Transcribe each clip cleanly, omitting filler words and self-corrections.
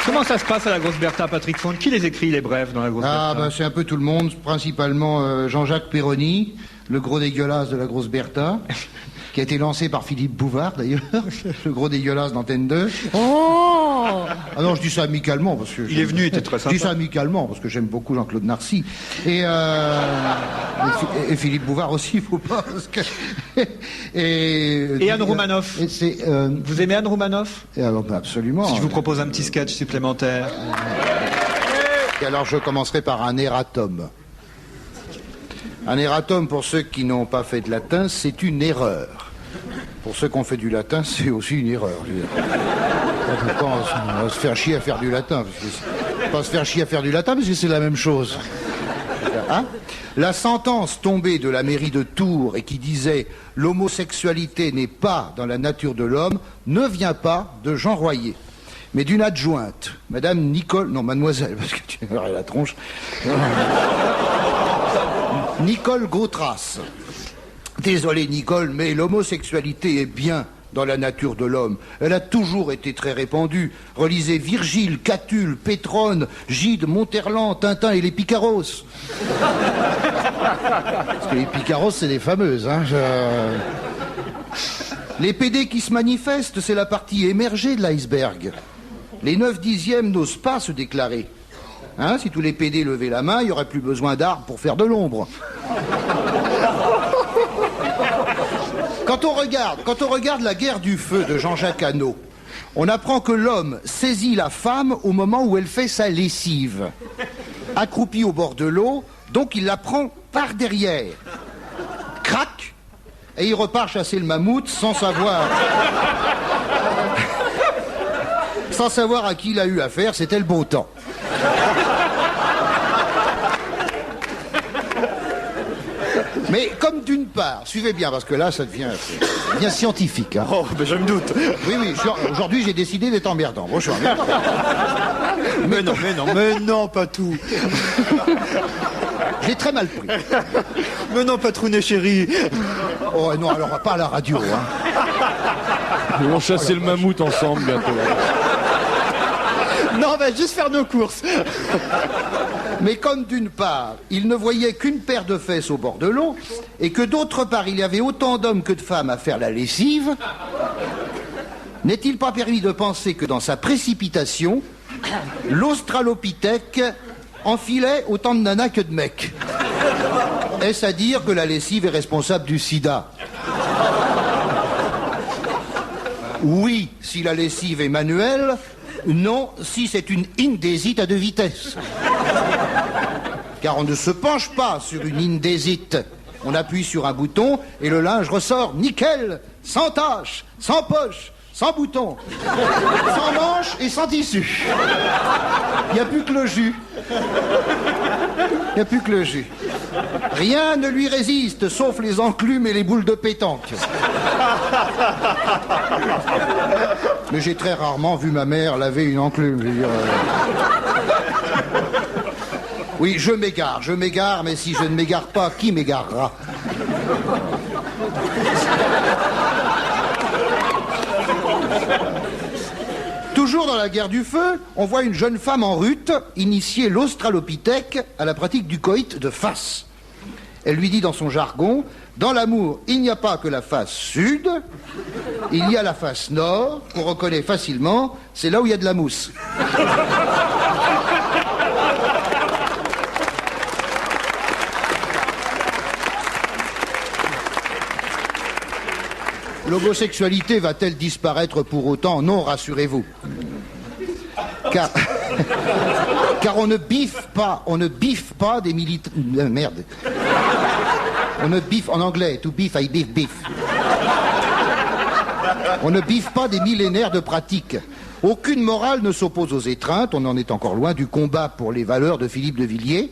Comment ça se passe à la Grosse Bertha, Patrick Fonte? Qui les écrit, les brèves, dans la Grosse Bertha? Ah, bah, c'est un peu tout le monde, principalement Jean-Jacques Perroni, le gros dégueulasse de la Grosse Bertha, qui a été lancé par Philippe Bouvard, d'ailleurs, le gros dégueulasse d'Antenne 2. Oh! Ah non, je dis ça amicalement, parce que... Il est venu, il était très sympa. Je dis ça amicalement, parce que j'aime beaucoup Jean-Claude Narcy. Et Philippe Bouvard aussi, il faut pas, parce que... Et Anne Roumanoff. Vous aimez Anne Roumanoff? Alors, bah, absolument. Si je vous propose un petit sketch supplémentaire. Et alors, je commencerai par un erratum. Un erratum, pour ceux qui n'ont pas fait de latin, c'est une erreur. Pour ceux qui ont fait du latin, c'est aussi une erreur. On va se faire chier à faire du latin. Pas se faire chier à faire du latin, parce que c'est la même chose. Hein? La sentence tombée de la mairie de Tours et qui disait « l'homosexualité n'est pas dans la nature de l'homme » ne vient pas de Jean Royer, mais d'une adjointe, Madame Nicole... Non, mademoiselle, parce que tu as la tronche. Nicole Gautras. Désolé Nicole, mais l'homosexualité est bien dans la nature de l'homme. Elle a toujours été très répandue. Relisez Virgile, Catulle, Pétrone, Gide, Monterland, Tintin et les Picaros. Parce que les Picaros, c'est les fameuses. Hein, Les PD qui se manifestent, c'est la partie émergée de l'iceberg. Les 9/10 n'osent pas se déclarer. Hein, si tous les PD levaient la main, il n'y aurait plus besoin d'arbres pour faire de l'ombre. Quand on regarde La guerre du feu de Jean-Jacques Hano, on apprend que l'homme saisit la femme au moment où elle fait sa lessive. Accroupi au bord de l'eau, donc il la prend par derrière. Crac, et il repart chasser le mammouth sans savoir... sans savoir à qui il a eu affaire, c'était le beau temps. Mais comme d'une part, suivez bien, parce que là, ça devient scientifique. Hein. Oh, ben je me doute. Oui, aujourd'hui, j'ai décidé d'être emmerdant. Bon, je suis emmerdant. Mais non, pas tout. J'ai très mal pris. Mais non, Patrounet chéri. Oh non, alors pas à la radio. Hein. Ils vont chasser le mammouth ensemble bientôt. Non, on va juste faire nos courses. Mais comme d'une part, il ne voyait qu'une paire de fesses au bord de l'eau, et que d'autre part, il y avait autant d'hommes que de femmes à faire la lessive, n'est-il pas permis de penser que dans sa précipitation, l'Australopithèque enfilait autant de nanas que de mecs? Est-ce à dire que la lessive est responsable du sida? Oui, si la lessive est manuelle, non, si c'est une indésite à 2 vitesses. Car on ne se penche pas sur une indésite. On appuie sur un bouton et le linge ressort nickel, sans tache, sans poche, sans bouton, sans manche et sans tissu. Il n'y a plus que le jus. Il n'y a plus que le jus. Rien ne lui résiste, sauf les enclumes et les boules de pétanque. Mais j'ai très rarement vu ma mère laver une enclume. Je veux dire, Oui, je m'égare, mais si je ne m'égare pas, qui m'égarera? Toujours dans la guerre du feu, on voit une jeune femme en rute initier l'Australopithèque à la pratique du coït de face. Elle lui dit dans son jargon, dans l'amour, il n'y a pas que la face sud, il y a la face nord, qu'on reconnaît facilement, c'est là où il y a de la mousse. L'homosexualité va-t-elle disparaître pour autant? Non, rassurez-vous. Car on ne biffe pas des militants... merde. On ne biffe, en anglais, to beef, I beef. On ne biffe pas des millénaires de pratiques. Aucune morale ne s'oppose aux étreintes, on en est encore loin du combat pour les valeurs de Philippe de Villiers,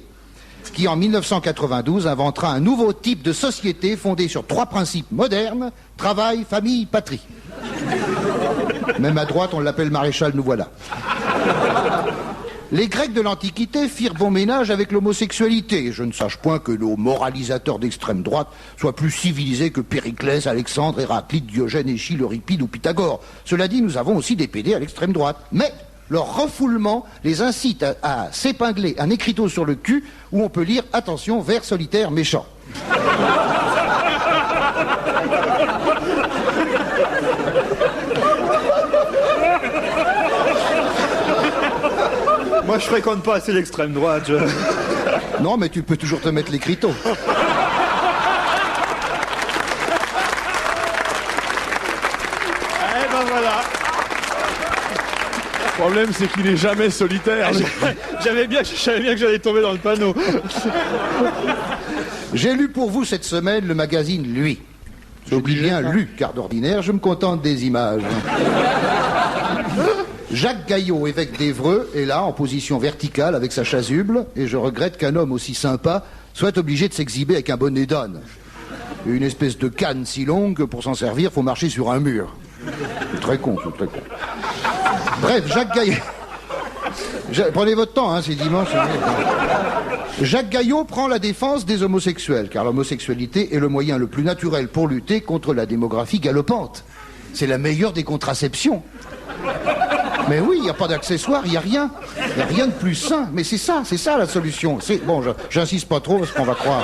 qui en 1992 inventera un nouveau type de société fondé sur 3 principes modernes, travail, famille, patrie. Même à droite, on l'appelle maréchal, nous voilà. Les Grecs de l'Antiquité firent bon ménage avec l'homosexualité. Je ne sache point que nos moralisateurs d'extrême droite soient plus civilisés que Périclès, Alexandre, Héraclite, Diogène, Échille, Euripide ou Pythagore. Cela dit, nous avons aussi des PD à l'extrême droite. Mais leur refoulement les incite à s'épingler un écriteau sur le cul où on peut lire « Attention, vers solitaire méchant ». Moi, je fréquente pas assez l'extrême droite. Non, mais tu peux toujours te mettre l'écriteau. Eh ben voilà. Le problème, c'est qu'il est jamais solitaire. Je savais bien que j'allais tomber dans le panneau. J'ai lu pour vous cette semaine le magazine Lui. Je dis bien lu, car d'ordinaire, je me contente des images. Jacques Gaillot, évêque d'Évreux, est là, en position verticale, avec sa chasuble, et je regrette qu'un homme aussi sympa soit obligé de s'exhiber avec un bonnet d'âne. Une espèce de canne si longue que pour s'en servir, faut marcher sur un mur. C'est très con, c'est très con. Bref, Jacques Gaillot... Prenez votre temps, hein, c'est dimanche. Jacques Gaillot prend la défense des homosexuels, car l'homosexualité est le moyen le plus naturel pour lutter contre la démographie galopante. C'est la meilleure des contraceptions. Mais oui, il n'y a pas d'accessoires, il n'y a rien. Il n'y a rien de plus sain. Mais c'est ça la solution. Bon, j'insiste pas trop parce qu'on va croire.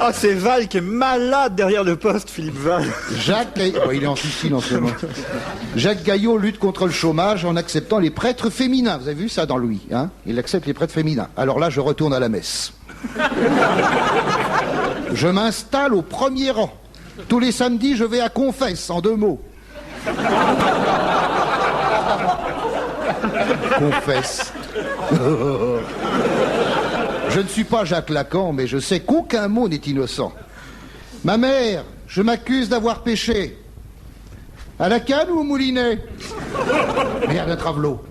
Ah, c'est Val qui est malade derrière le poste, Philippe Val. Il est en Sicile en ce moment. Jacques Gaillot lutte contre le chômage en acceptant les prêtres féminins. Vous avez vu ça dans Louis, hein? Il accepte les prêtres féminins. Alors là, je retourne à la messe. Je m'installe au premier rang. Tous les samedis, je vais à confesse, en 2 mots. Confesse. Je ne suis pas Jacques Lacan, mais je sais qu'aucun mot n'est innocent. Ma mère, je m'accuse d'avoir péché. À la canne ou au moulinet? Merde, un travelot.